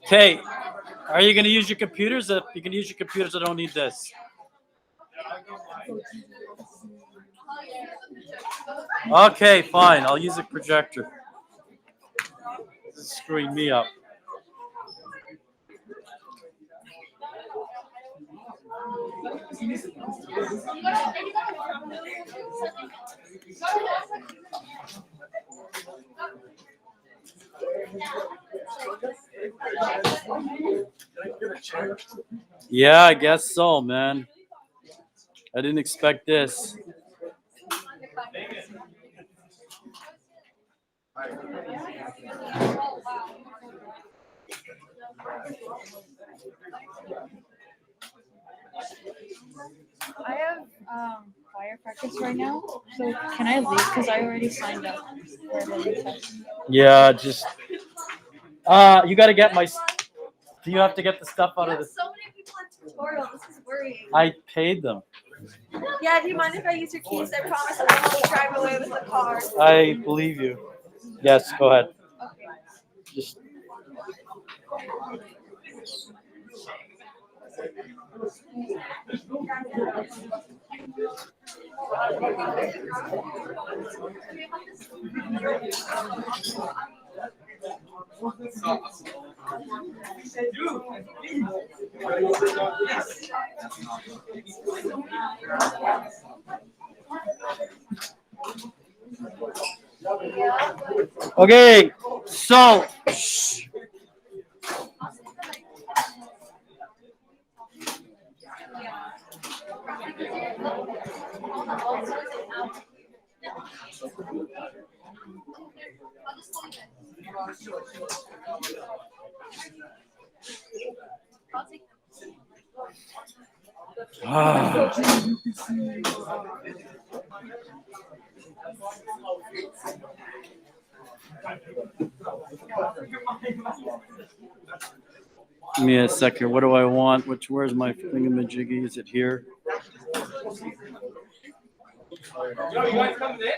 Okay, are you going to use your computers? You can use your computers. I don't need this. Okay, fine. I'll use a projector. This is screwing me up. Yeah, I guess so, man. I didn't expect this. I have choir practice right now, so can I leave? Because I already signed up for the test. Yeah, just you got to get my. Do you have to get the stuff out of the? So many people on tutorial. This is worrying. I paid them. Yeah, do you mind if I use your keys? I promise I won't drive away with the car. I believe you. Yes, go ahead. Okay. Just. Okay, so. Shh. Ah. Give me a second. What do I want? Where's my thingamajiggy? Is it here? Yo, you guys coming in?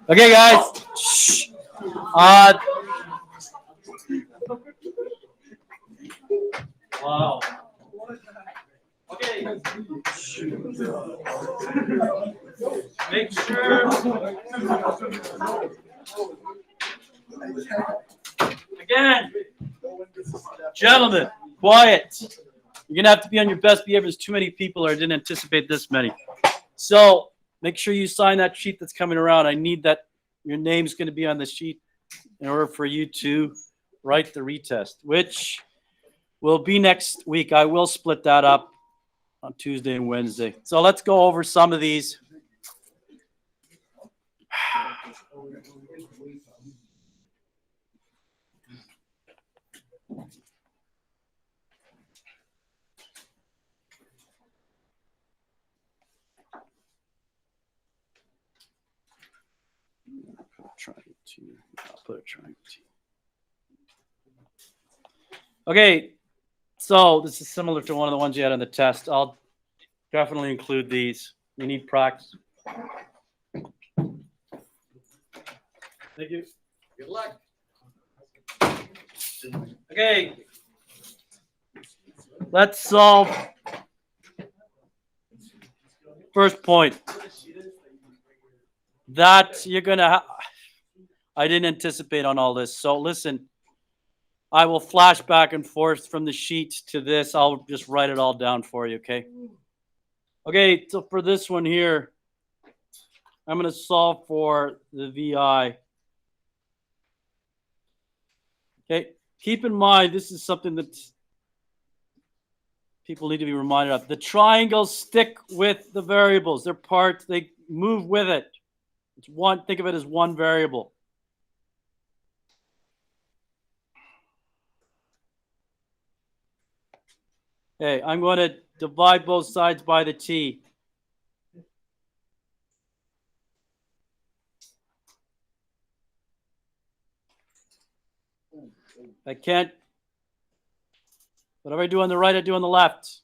Okay, guys. Shh. Wow. Okay. Make sure. Again, gentlemen, quiet. You're gonna have to be on your best behavior. There's too many people, or I didn't anticipate this many. So make sure you sign that sheet that's coming around. I need that. Your name's going to be on the sheet in order for you to write the retest, which will be next week. I will split that up on Tuesday and Wednesday. So let's go over some of these. I'll put a triangle T. Okay, so this is similar to one of the ones you had on the test. I'll definitely include these. You need practice. Thank you. Good luck. Okay, let's solve. First point. That you're going to I didn't anticipate on all this. So listen, I will flash back and forth from the sheet to this. I'll just write it all down for you, okay? Okay, so for this one here, I'm going to solve for the VI. Okay, keep in mind, this is something that people need to be reminded of. The triangles stick with the variables. They're parts, they move with it. It's one, think of it as one variable. Okay, I'm going to divide both sides by the t. I can't, whatever I do on the right, I do on the left.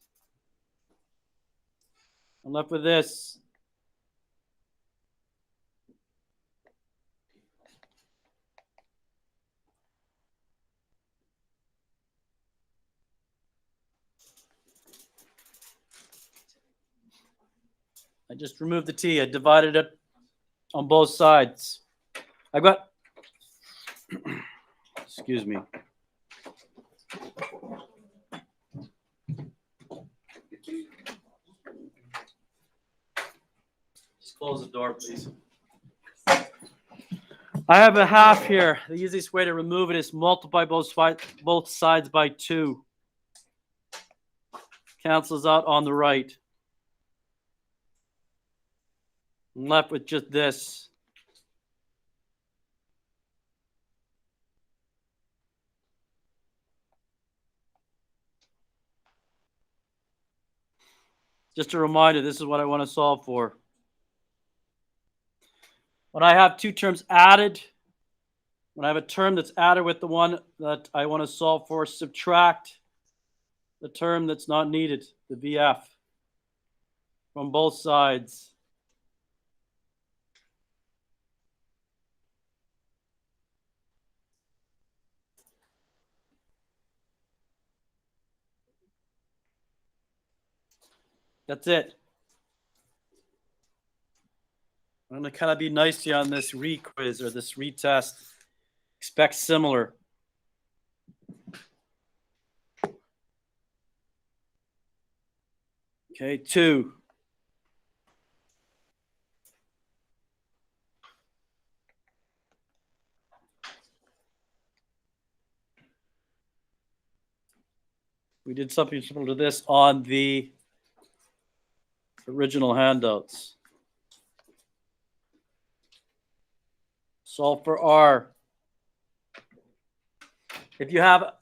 I'm left with this. I just removed the t. I divided it on both sides. I've got, excuse me. Just close the door, please. I have a half here. The easiest way to remove it is multiply both sides by 2. Cancels out on the right. I'm left with just this. Just a reminder, this is what I want to solve for. When I have two terms added, when I have a term that's added with the one that I want to solve for, subtract the term that's not needed, the VF, from both sides. That's it. I'm going to kind of be nice to you on this re-quiz or this retest. Expect similar. Okay, 2. We did something similar to this on the original handouts. Solve for R. If you have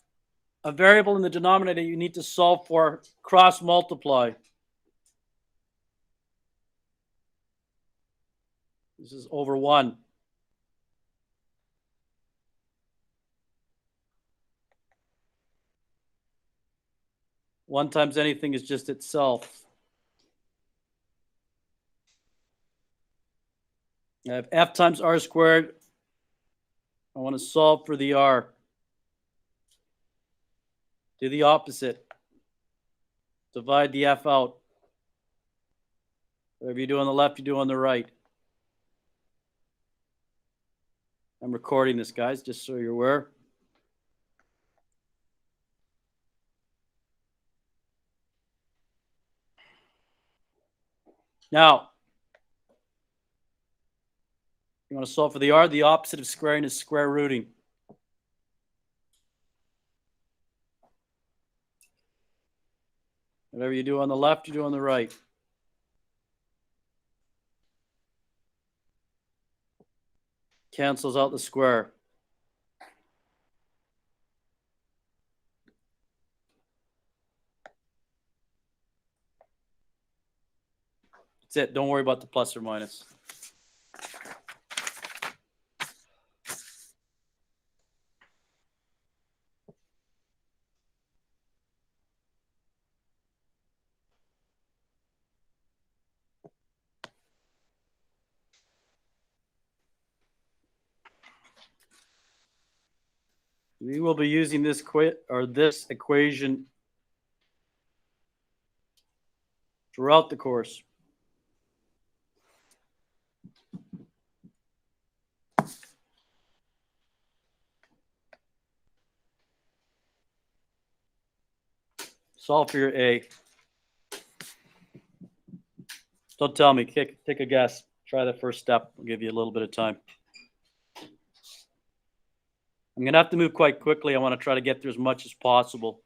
a variable in the denominator you need to solve for, cross multiply. This is over 1. One times anything is just itself. I have f times r squared. I want to solve for the r. Do the opposite. Divide the f out. Whatever you do on the left, you do on the right. I'm recording this, guys, just so you're aware. Now, you want to solve for the r. The opposite of squaring is square rooting. Whatever you do on the left, you do on the right. Cancels out the square. That's it. Don't worry about the plus or minus. We will be using this equation throughout the course. Solve for your A. Don't tell me. Take a guess. Try the first step. I'll give you a little bit of time. I'm going to have to move quite quickly. I want to try to get through as much as possible.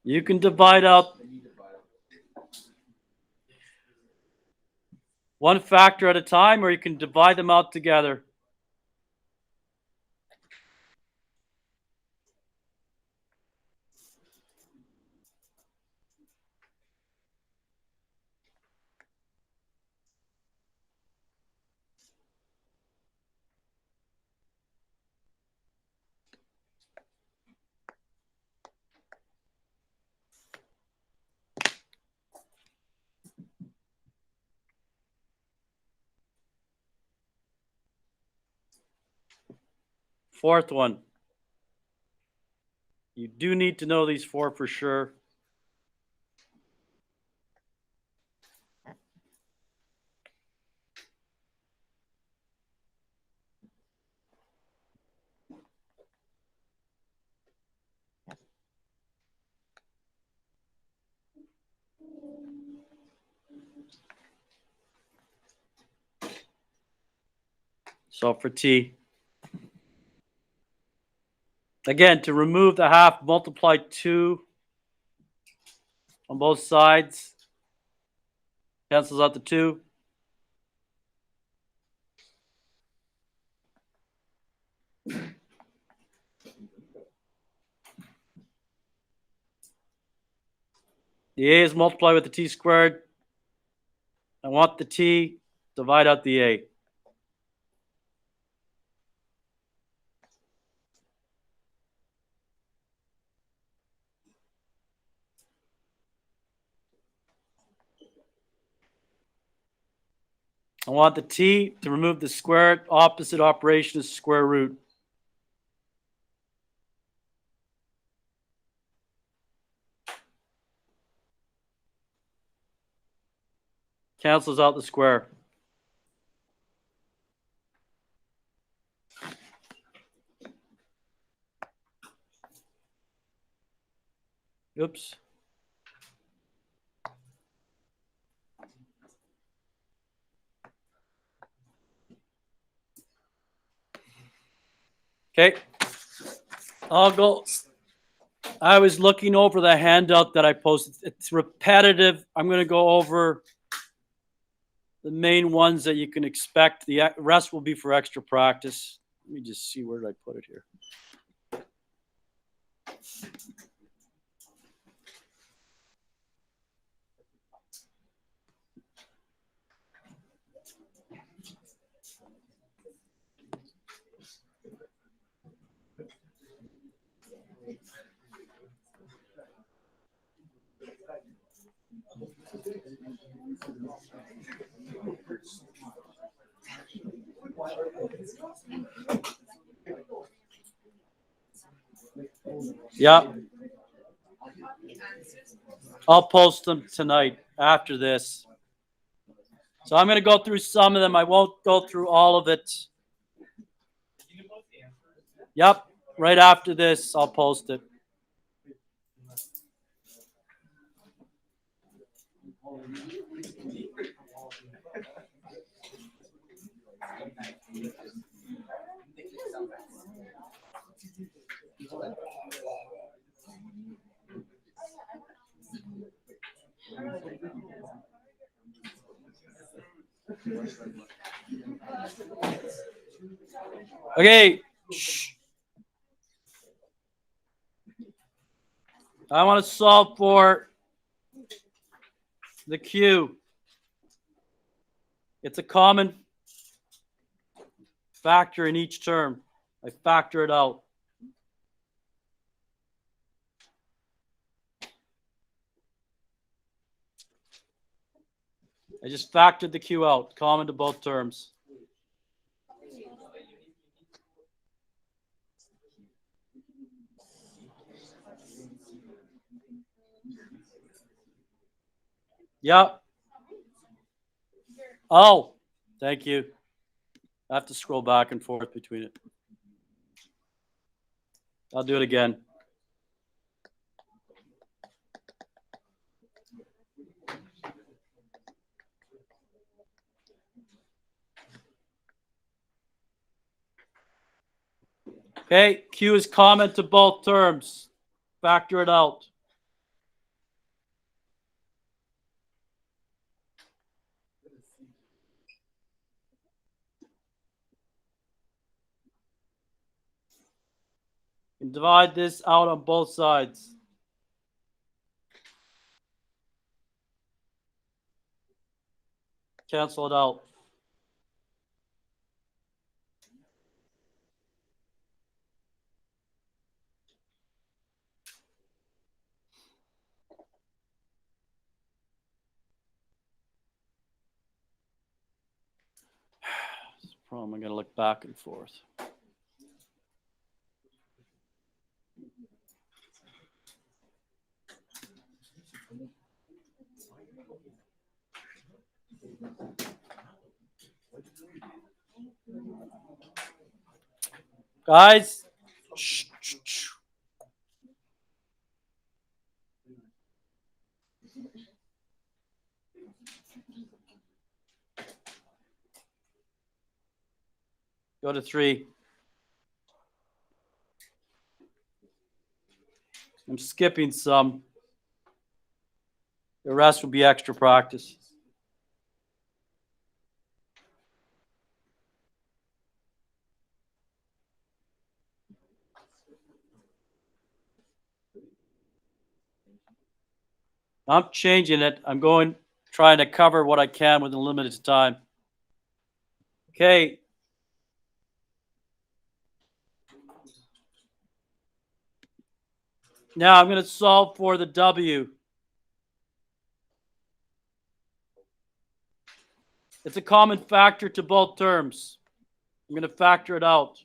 You can divide out one factor at a time, or you can divide them out together. Fourth one. You do need to know these four for sure. So for T, again, to remove the half, multiply 2 on both sides. Cancels out the 2. The A is multiplied with the T squared. I want the T, divide out the A. I want the T to remove the squared. Opposite operation is square root. Cancels out the square. Oops. Okay. I'll go. I was looking over the handout that I posted. It's repetitive. I'm going to go over the main ones that you can expect. The rest will be for extra practice. Let me just see, where did I put it here? Yeah. I'll post them tonight after this. So I'm going to go through some of them. I won't go through all of it. Yep. Right after this, I'll post it. Okay. Shh. I want to solve for the Q. It's a common factor in each term. I factor it out. I just factored the Q out, common to both terms. Yep. Oh, thank you. I have to scroll back and forth between it. I'll do it again. Okay, Q is common to both terms. Factor it out. And divide this out on both sides. Cancel it out. Problem, I'm going to look back and forth. Guys, shh, shh, shh. Go to 3. I'm skipping some. The rest will be extra practice. I'm changing it. I'm trying to cover what I can within limited time. Okay. Now I'm going to solve for the W. It's a common factor to both terms. I'm going to factor it out.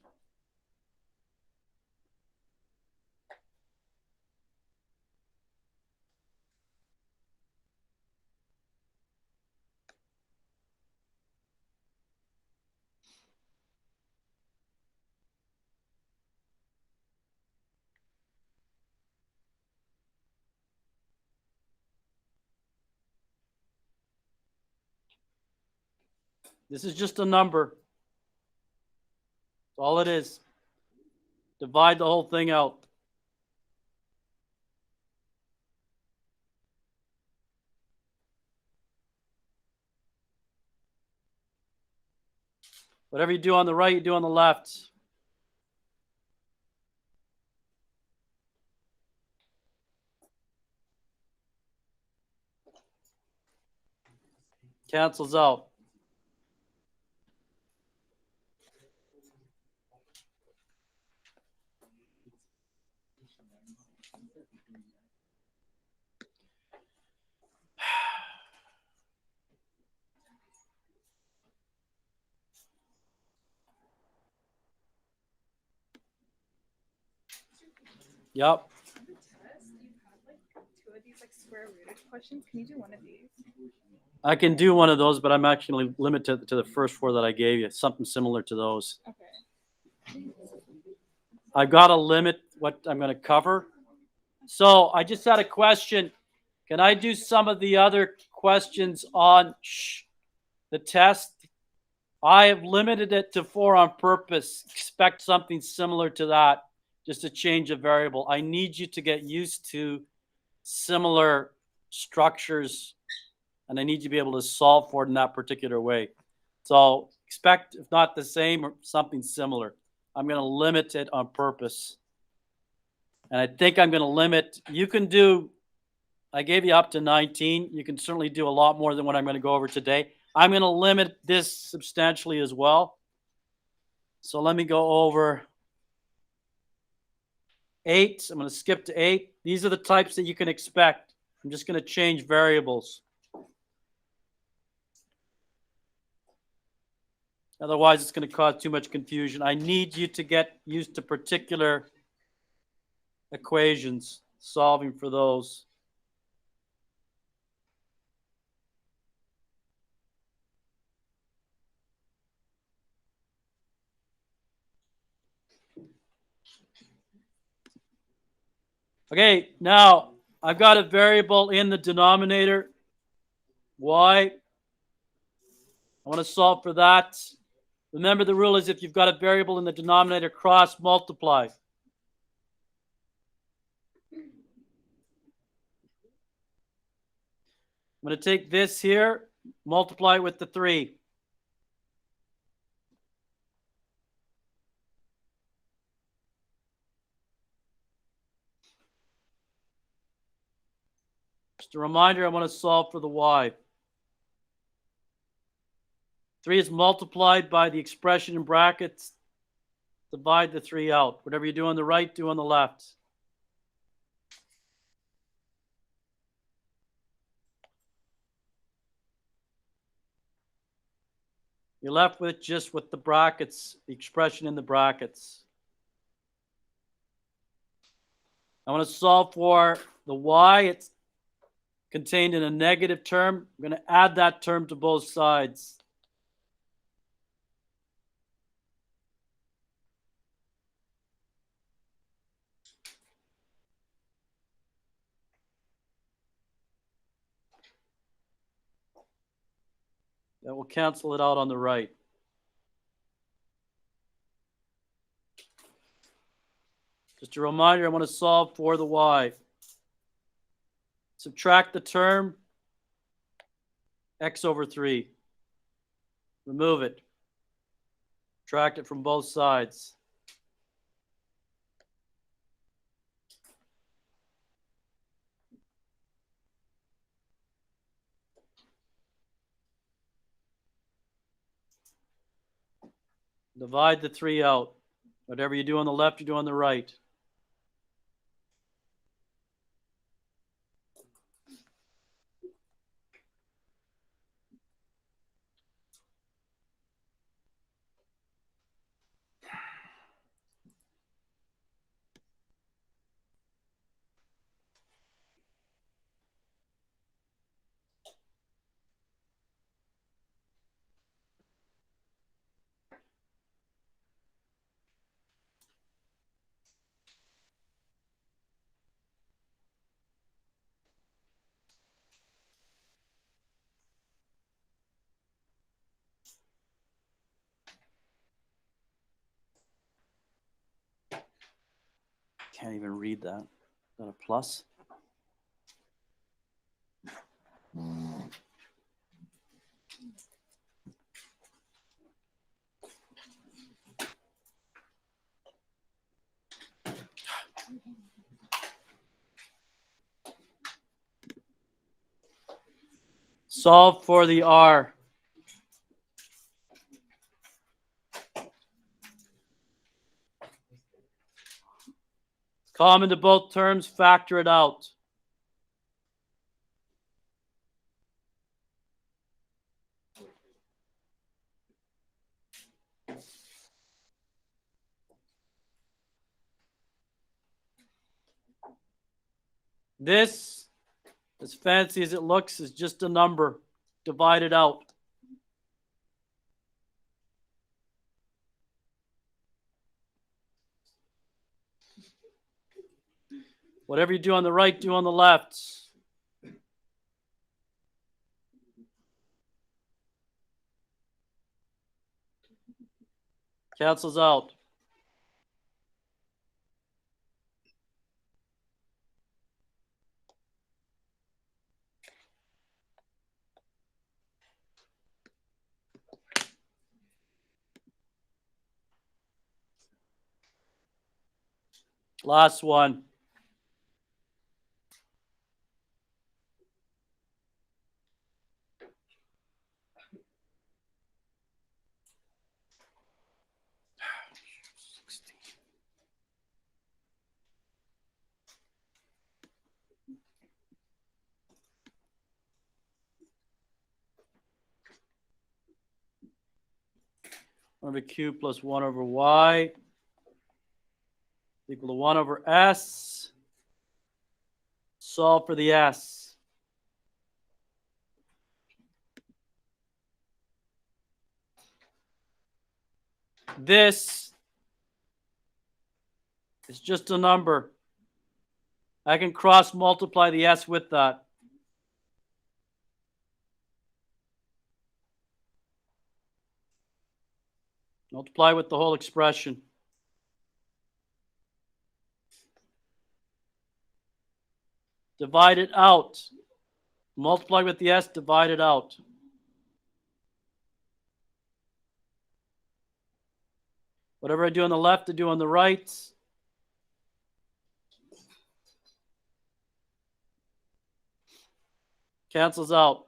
This is just a number. That's all it is. Divide the whole thing out. Whatever you do on the right, you do on the left. Cancels out. Yep. Two of these like square rooted questions. Can you do one of these? I can do one of those, but I'm actually limited to the first 4 that I gave you. Something similar to those. Okay. I've got to limit what I'm going to cover. So I just had a question. Can I do some of the other questions on the test? I have limited it to 4 on purpose. Expect something similar to that, just a change of variable. I need you to get used to similar structures, and I need you to be able to solve for it in that particular way. So expect, if not the same, or something similar. I'm going to limit it on purpose. And I think I'm going to limit, you can do, I gave you up to 19. You can certainly do a lot more than what I'm going to go over today. I'm going to limit this substantially as well. So let me go over 8. I'm going to skip to 8. These are the types that you can expect. I'm just going to change variables. Otherwise, it's going to cause too much confusion. I need you to get used to particular equations, solving for those. Okay, now I've got a variable in the denominator, y. I want to solve for that. Remember, the rule is if you've got a variable in the denominator, cross multiply. I'm going to take this here, multiply it with the 3. Just a reminder, I want to solve for the y. 3 is multiplied by the expression in brackets. Divide the 3 out. Whatever you do on the right, do on the left. You're left with just with the brackets, the expression in the brackets. I want to solve for the y. It's contained in a negative term. I'm going to add that term to both sides. That will cancel it out on the right. Just a reminder, I want to solve for the y. Subtract the term x over 3. Remove it. Subtract it from both sides. Divide the 3 out. Whatever you do on the left, you do on the right. Can't even read that. Is that a plus? Solve for the r. Common to both terms, factor it out. This, as fancy as it looks, is just a number. Divide it out. Whatever you do on the right, do on the left. Cancels out. Last one. 1 over q plus 1 over y equal to 1 over s. Solve for the s. This is just a number. I can cross multiply the s with that. Multiply with the whole expression. Divide it out. Multiply with the s, divide it out. Whatever I do on the left, I do on the right. Cancels out.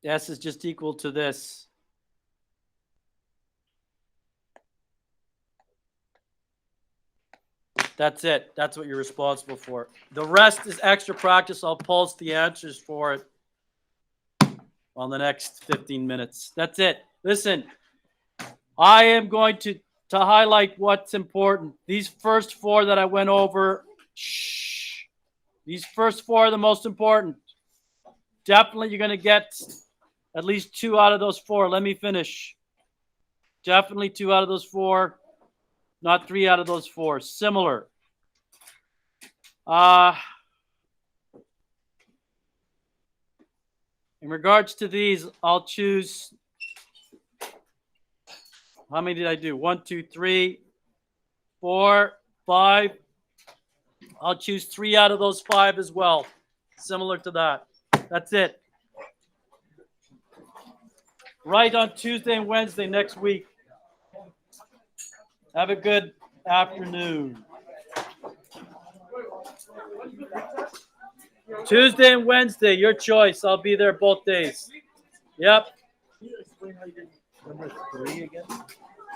S is just equal to this. That's it. That's what you're responsible for. The rest is extra practice. I'll post the answers for it on the next 15 minutes. That's it. Listen, I am going to highlight what's important. These first four that I went over, these first four are the most important. Definitely you're going to get at least 2 out of those 4. Let me finish. Definitely 2 out of those 4. Not 3 out of those 4. Similar. In regards to these, I'll choose. How many did I do? 1, 2, 3, 4, 5. I'll choose 3 out of those 5 as well. Similar to that. That's it. Right on Tuesday and Wednesday next week. Have a good afternoon. Tuesday and Wednesday, your choice. I'll be there both days. Yep. Can you explain how you did number 3 again?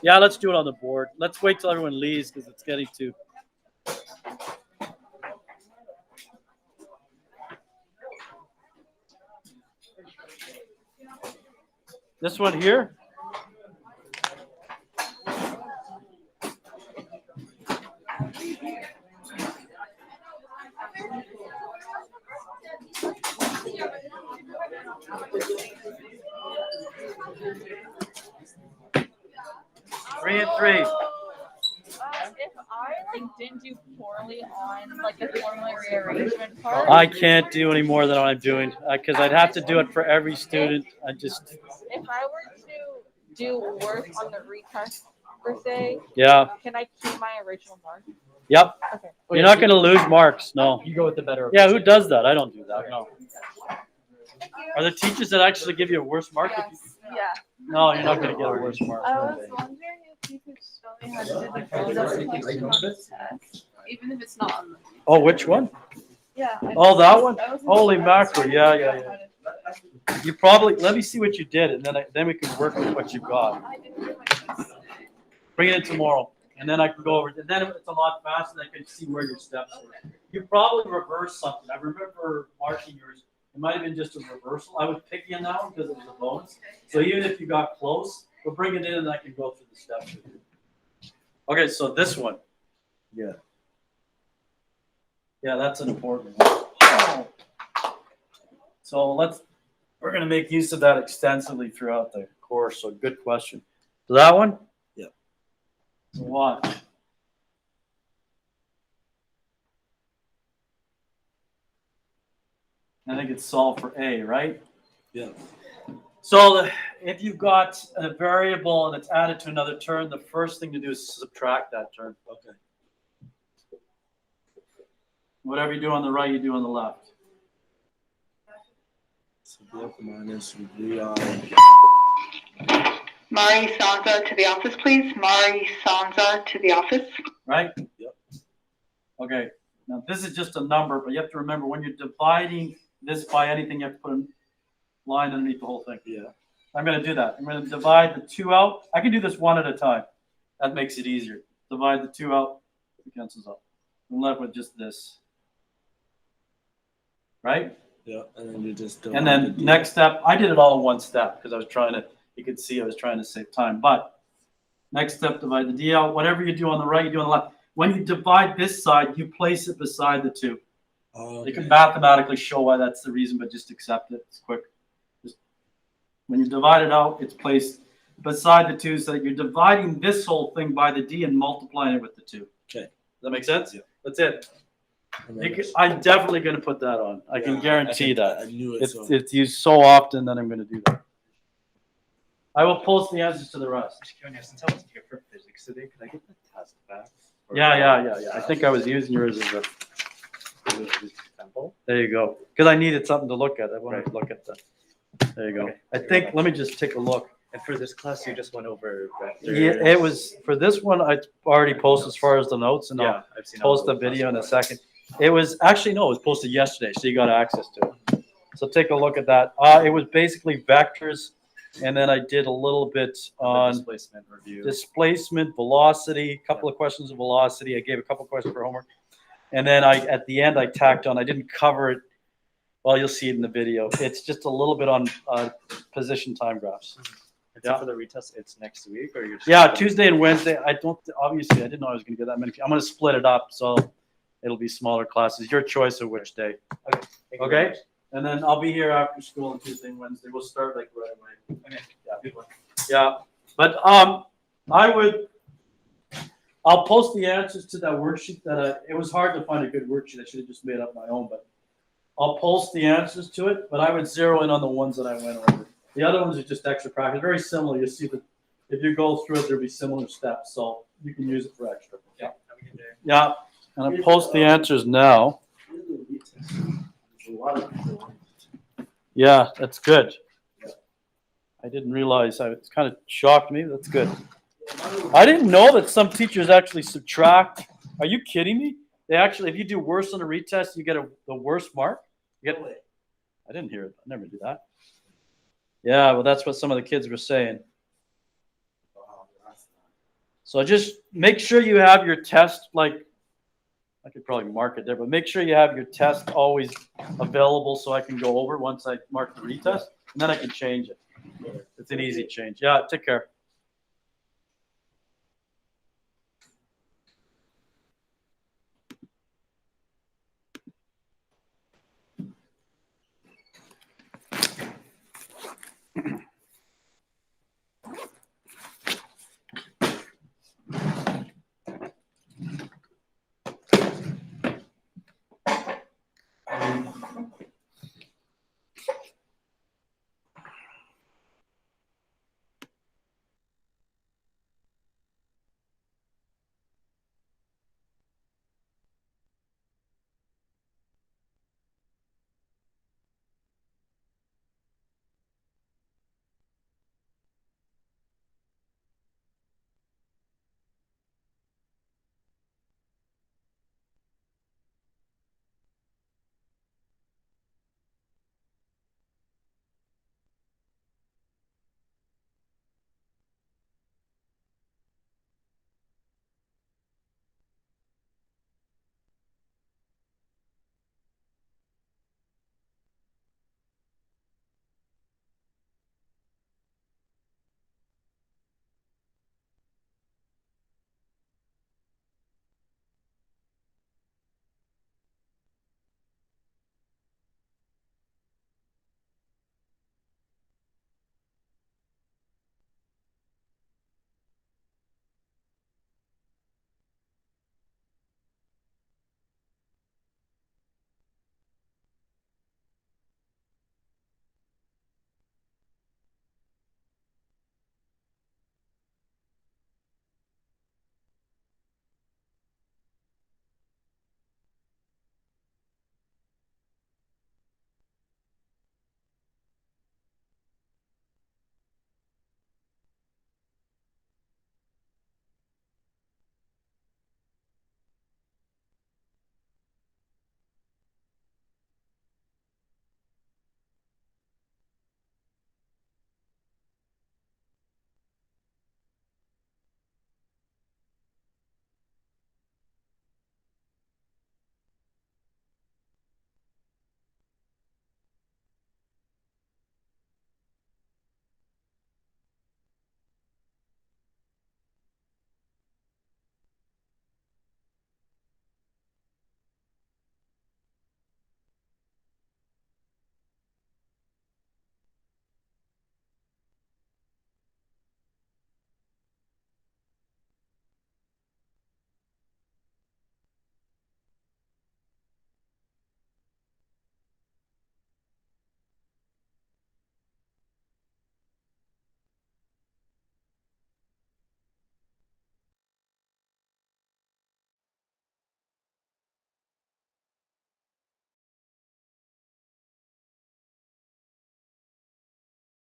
Yeah, let's do it on the board. Let's wait till everyone leaves because it's getting to. This one here. Three and 3. If I didn't do poorly on the formula rearrangement part, I can't do any more than what I'm doing because I'd have to do it for every student. if I were to do worse on the retest per se, Yeah. can I keep my original mark? Yep. Okay. You're not going to lose marks. No. You go with the better. Yeah, who does that? I don't do that. No. Are there teachers that actually give you a worse mark? Yes. Yeah. No, you're not going to get a worse mark. I was wondering if you could show me how to do the build-up question on the test, even if it's not on the. Oh, which one? Yeah. Oh, that one? I was Holy just- mackerel. Yeah. You probably, let me see what you did, and then we can work with what you got. I didn't do my best. Bring it in tomorrow, and then I can go over it. And then it's a lot faster, and I can see where your steps were. You probably reversed something. I remember marking yours. It might have been just a reversal. I would pick you on that one because it was a bonus. So even if you got close, we'll bring it in, and I can go through the steps with you. Okay, so this one. Yeah. Yeah, that's an important one. So we're going to make use of that extensively throughout the course. So good question. So that one? Yeah. So watch. I think it's solved for A, right? Yeah. So if you've got a variable and it's added to another term, the first thing to do is subtract that term. Okay. Whatever you do on the right, you do on the left. So the minus would be on. Mari Sanza to the office, please. Mari Sanza to the office. Right? Yep. Okay. Now this is just a number, but you have to remember when you're dividing this by anything, you have to put a line underneath the whole thing. Yeah. I'm going to do that. I'm going to divide the 2 out. I can do this one at a time. That makes it easier. Divide the 2 out. It cancels out. I'm left with just this. Right? Yeah. And then you just. And then next step, I did it all in one step because I was trying to you could see I was trying to save time. But next step, divide the D out. Whatever you do on the right, you do on the left. When you divide this side, you place it beside the 2. You can mathematically show why that's the reason, but just accept it. It's quick. Just, when you divide it out, it's placed beside the 2, so that you're dividing this whole thing by the D and multiplying it with the 2. Okay. Does that make sense? Yeah. That's it. And then I'm definitely going to put that on. I can guarantee that. I knew it. It's used so often that I'm going to do that. I will post the answers to the rest. Since I wasn't here for physics today, could I get the test back? Yeah. I think I was using yours as a. Example. There you go. Because I needed something to look at. I wanted to look at that. There you go. Okay. I think. Let me just take a look. And for this class, you just went over vectors. Yeah, it was for this one. I already posted as far as the notes, and I'll I've seen post the video in a second. It was actually no, it was posted yesterday, so you got access to it. So take a look at that. It was basically vectors, and then I did a little bit on displacement review. displacement, velocity, a couple of questions of velocity. I gave a couple of questions for homework, and then at the end I tacked on. I didn't cover it. Well, you'll see it in the video. It's just a little bit on position time graphs. So for the retest, it's next week, or you're just Yeah, Tuesday and Wednesday. Obviously I didn't know I was going to get that many. I'm going to split it up, so it'll be smaller classes. Your choice of which day. Thank you very Okay. much. And then I'll be here after school on Tuesday and Wednesday. We'll start like right away. Okay. Yeah. Good one. Yeah. But I'll post the answers to that worksheet it was hard to find a good worksheet. I should have just made up my own, but I'll post the answers to it, but I would zero in on the ones that I went over. The other ones are just extra practice. Very similar. You'll see that if you go through it, there'll be similar steps, so you can use it for extra. Yeah. Have a good day. Yeah. And I'll post the answers now. Yeah, that's good. I didn't realize. It's kind of shocked me. That's good. I didn't know that some teachers actually subtract. Are you kidding me? They actually, if you do worse on a retest, you get the worst mark. You get. I didn't hear it. I never do that. Yeah, well, that's what some of the kids were saying. So just make sure you have your test, like, I could probably mark it there, but make sure you have your test always available so I can go over once I mark the retest, and then I can change it. It's an easy change. Yeah, take care.